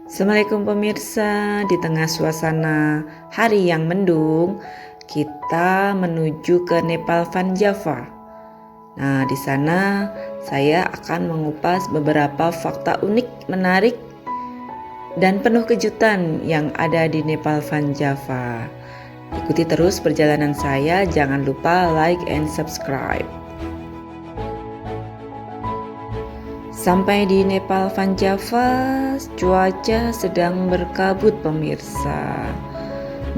Assalamualaikum pemirsa, di tengah suasana hari yang mendung, kita menuju ke Nepal Van Java. Nah, di sana saya akan mengupas beberapa fakta unik, menarik, dan penuh kejutan yang ada di Nepal Van Java. Ikuti terus perjalanan saya, jangan lupa like and subscribe. Sampai di Nepal Van Java, cuaca sedang berkabut pemirsa.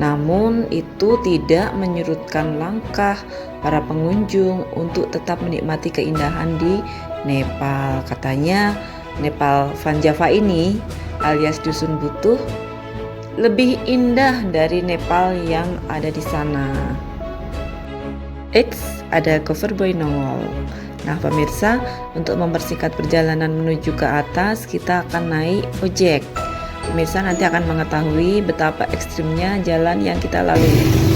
Namun itu tidak menyurutkan langkah para pengunjung untuk tetap menikmati keindahan di Nepal. Katanya Nepal Van Java ini alias Dusun Butuh lebih indah dari Nepal yang ada di sana. Eits, ada cover boy nongol. Nah pemirsa, untuk mempersingkat perjalanan menuju ke atas, kita akan naik ojek. Pemirsa nanti akan mengetahui betapa ekstrimnya jalan yang kita lalui.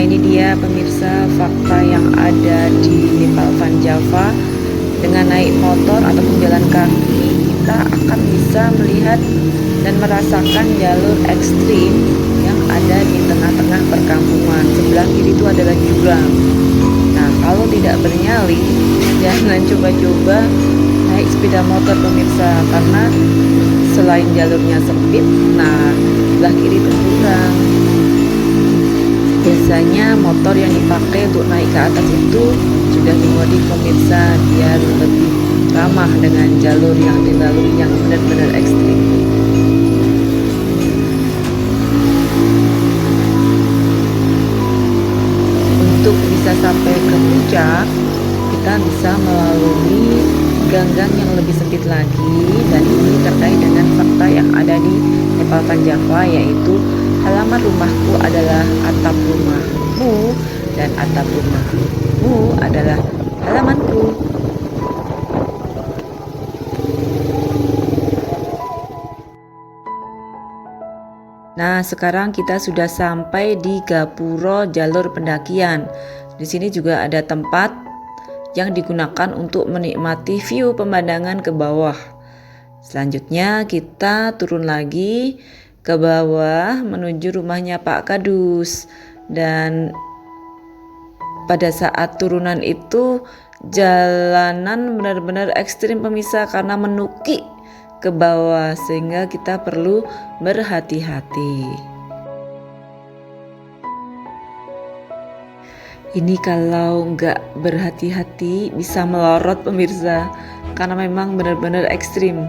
Ini dia pemirsa fakta yang ada di Nepal Van Java. Dengan naik motor ataupun jalan kaki, kita akan bisa melihat dan merasakan jalur ekstrim yang ada di tengah-tengah perkampungan. Sebelah kiri itu adalah jurang. Nah, kalau tidak bernyali, jangan coba-coba naik sepeda motor pemirsa, karena selain jalurnya sempit, nah sebelah kiri itu jurang. Biasanya motor yang dipakai untuk naik ke atas itu sudah dimodif pemirsa biar lebih ramah dengan jalur yang dilalui yang benar-benar ekstrim. Untuk bisa sampai ke puncak, kita bisa melalui gang-gang yang lebih sempit lagi, dan ini terkait dengan fakta yang ada di Nepal Van Java, yaitu halaman rumahku adalah atap rumahmu dan atap rumahmu adalah halamanku. Nah, sekarang kita sudah sampai di Gapuro jalur pendakian. Di sini juga ada tempat yang digunakan untuk menikmati view pemandangan ke bawah. Selanjutnya kita turun lagi ke bawah menuju rumahnya Pak Kadus, dan pada saat turunan itu jalanan benar-benar ekstrim pemirsa karena menukik ke bawah, sehingga kita perlu berhati-hati. Ini kalau nggak berhati-hati bisa melorot pemirsa, karena memang benar-benar ekstrim.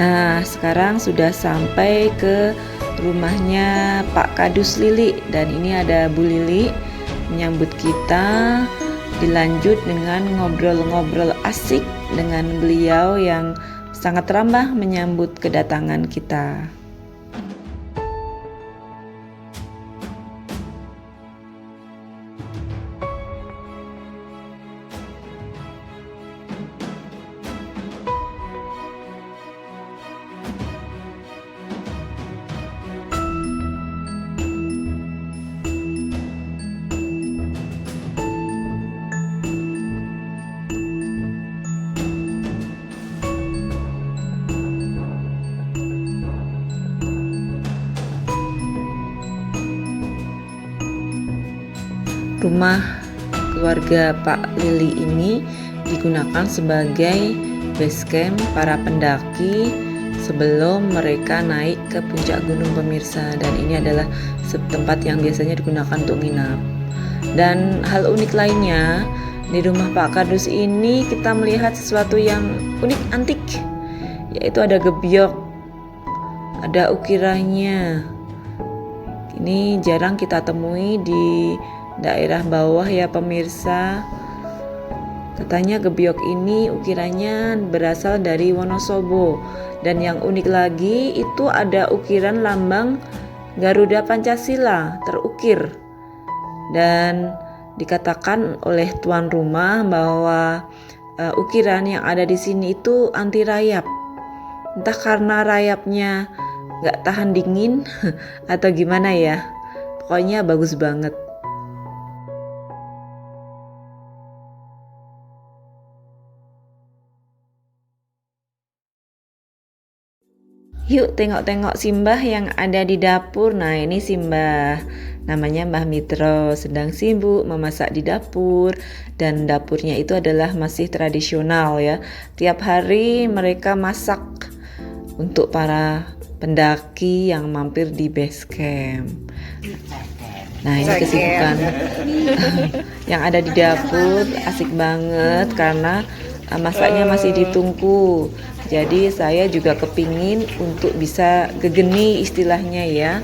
Nah, sekarang sudah sampai ke rumahnya Pak Kadus Lili, dan ini ada Bu Lili menyambut kita. Dilanjut dengan ngobrol-ngobrol asik dengan beliau yang sangat ramah menyambut kedatangan kita. Rumah keluarga Pak Lili ini digunakan sebagai base camp para pendaki sebelum mereka naik ke puncak gunung pemirsa, dan ini adalah tempat yang biasanya digunakan untuk nginap. Dan hal unik lainnya, di rumah Pak Kardus ini kita melihat sesuatu yang unik antik, yaitu ada gebyok, ada ukirannya. Ini jarang kita temui di daerah bawah ya pemirsa. Katanya gebyok ini ukirannya berasal dari Wonosobo, dan yang unik lagi itu ada ukiran lambang Garuda Pancasila terukir, dan dikatakan oleh tuan rumah bahwa ukiran yang ada di sini itu anti rayap. Entah karena rayapnya nggak tahan dingin atau gimana ya, pokoknya bagus banget. Yuk tengok-tengok Simbah yang ada di dapur. Nah ini Simbah, namanya Mbah Mitro, sedang sibuk memasak di dapur. Dan dapurnya itu adalah masih tradisional ya. Tiap hari mereka masak untuk para pendaki yang mampir di base camp. Nah ini kesibukan yang ada di dapur, asik banget karena masaknya masih ditungku. Jadi saya juga kepingin untuk bisa gegeni istilahnya ya,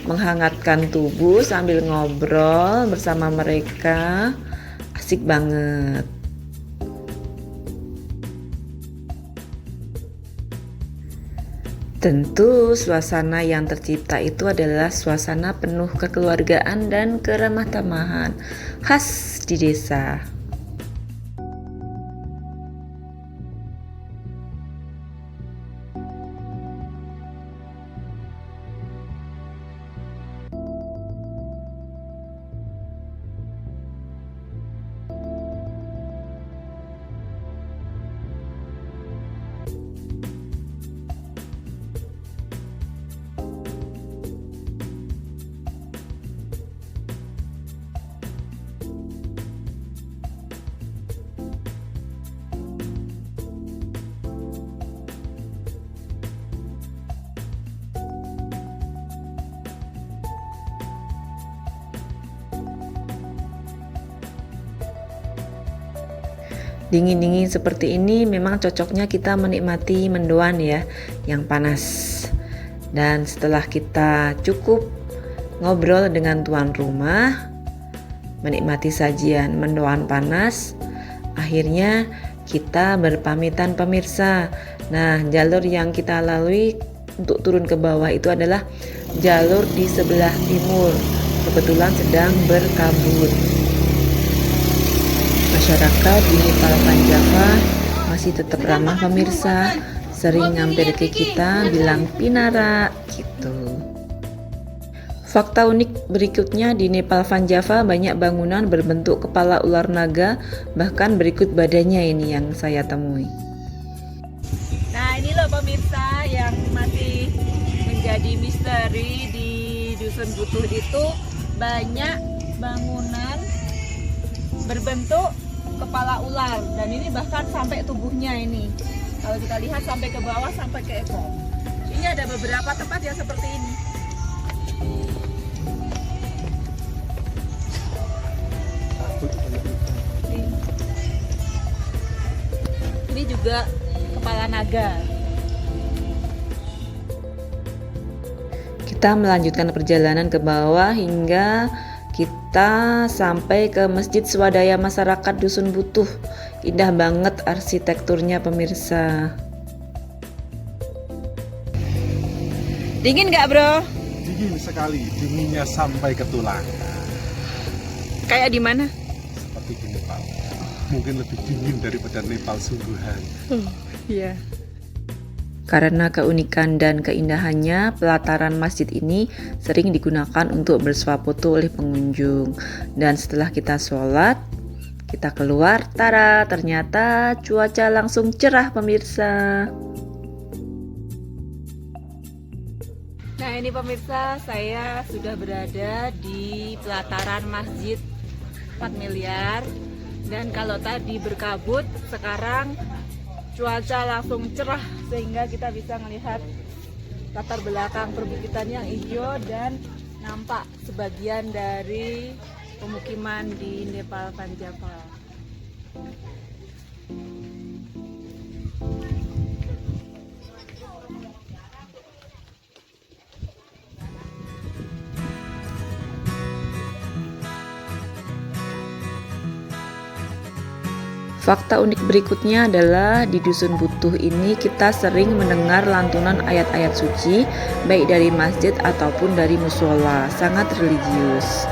menghangatkan tubuh sambil ngobrol bersama mereka, asik banget. Tentu suasana yang tercipta itu adalah suasana penuh kekeluargaan dan keramah tamahan khas di desa. Dingin-dingin seperti ini memang cocoknya kita menikmati mendoan ya, yang panas. Dan setelah kita cukup ngobrol dengan tuan rumah, menikmati sajian mendoan panas, akhirnya kita berpamitan pemirsa. Nah, jalur yang kita lalui untuk turun ke bawah itu adalah jalur di sebelah timur, kebetulan sedang berkabut. Masyarakat di Nepal Panjava masih tetap ramah pemirsa, sering ngampir ke kita bilang pinara gitu. Fakta unik berikutnya, di Nepal Panjava banyak bangunan berbentuk kepala ular naga, bahkan berikut badannya ini yang saya temui. Nah ini loh pemirsa yang masih menjadi misteri di Dusun Butuh itu, banyak bangunan berbentuk kepala ular, dan ini bahkan sampai tubuhnya ini. Kalau kita lihat sampai ke bawah, sampai ke ekor. Ini ada beberapa tempat yang seperti ini. Ini juga kepala naga. Kita melanjutkan perjalanan ke bawah hingga kita sampai ke Masjid Swadaya Masyarakat Dusun Butuh. Indah banget arsitekturnya pemirsa. Dingin gak bro? Dingin sekali, dinginnya sampai ke tulang. Kayak di mana? Seperti di Nepal. Mungkin lebih dingin daripada Nepal sungguhan. Iya. Karena keunikan dan keindahannya, pelataran masjid ini sering digunakan untuk bersuah foto oleh pengunjung. Dan setelah kita sholat, kita keluar, tara, ternyata cuaca langsung cerah pemirsa. Nah ini pemirsa, saya sudah berada di pelataran masjid 4 miliar. Dan kalau tadi berkabut, sekarang cuaca langsung cerah sehingga kita bisa melihat latar belakang perbukitan yang hijau dan nampak sebagian dari pemukiman di Nepal Van Java. Fakta unik berikutnya adalah di Dusun Butuh ini kita sering mendengar lantunan ayat-ayat suci baik dari masjid ataupun dari musola, sangat religius.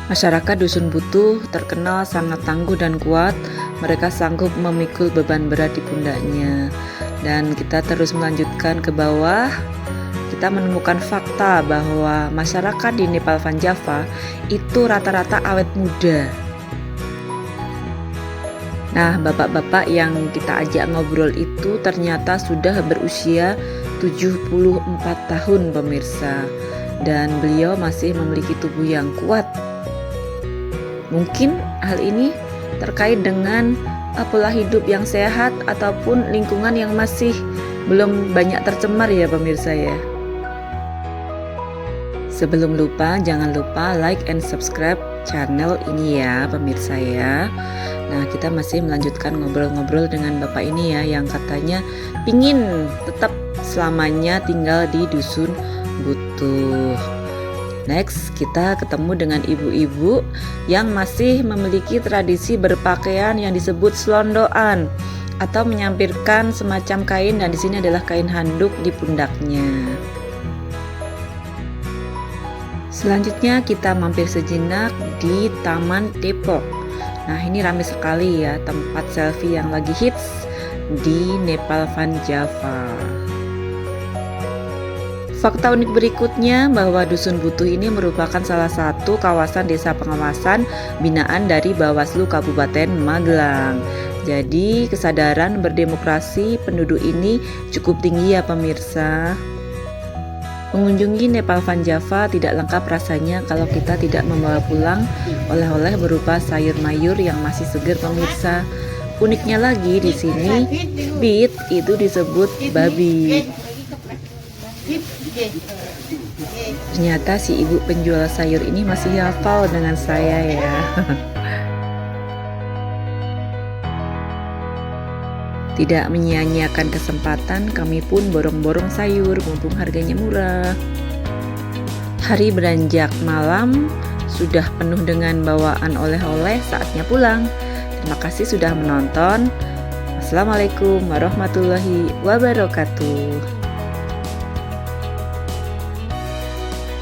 Masyarakat Dusun Butuh terkenal sangat tangguh dan kuat. Mereka sanggup memikul beban berat di pundaknya. Dan kita terus melanjutkan ke bawah. Kita menemukan fakta bahwa masyarakat di Nepal Van Java itu rata-rata awet muda. Nah, bapak-bapak yang kita ajak ngobrol itu ternyata sudah berusia 74 tahun pemirsa. Dan beliau masih memiliki tubuh yang kuat. Mungkin hal ini terkait dengan pola hidup yang sehat ataupun lingkungan yang masih belum banyak tercemar ya pemirsa ya. Sebelum lupa, jangan lupa like and subscribe channel ini ya pemirsa ya. Nah, kita masih melanjutkan ngobrol-ngobrol dengan bapak ini ya, yang katanya pingin tetap selamanya tinggal di Dusun Butuh. Next, kita ketemu dengan ibu-ibu yang masih memiliki tradisi berpakaian yang disebut selondoan atau menyampirkan semacam kain, dan di sini adalah kain handuk di pundaknya. Selanjutnya kita mampir sejenak di Taman Depok. Nah, ini ramai sekali ya tempat selfie yang lagi hits di Nepal Van Java. Fakta unik berikutnya bahwa Dusun Butuh ini merupakan salah satu kawasan desa pengawasan binaan dari Bawaslu Kabupaten Magelang. Jadi kesadaran berdemokrasi penduduk ini cukup tinggi ya pemirsa. Mengunjungi Nepal Van Java tidak lengkap rasanya kalau kita tidak membawa pulang oleh-oleh berupa sayur mayur yang masih segar pemirsa. Uniknya lagi di sini, beet itu disebut babi. Ternyata si ibu penjual sayur ini masih hafal dengan saya ya. Tidak menyia-nyiakan kesempatan, kami pun borong-borong sayur mumpung harganya murah. Hari beranjak malam, sudah penuh dengan bawaan oleh-oleh, saatnya pulang. Terima kasih sudah menonton. Wassalamualaikum warahmatullahi wabarakatuh.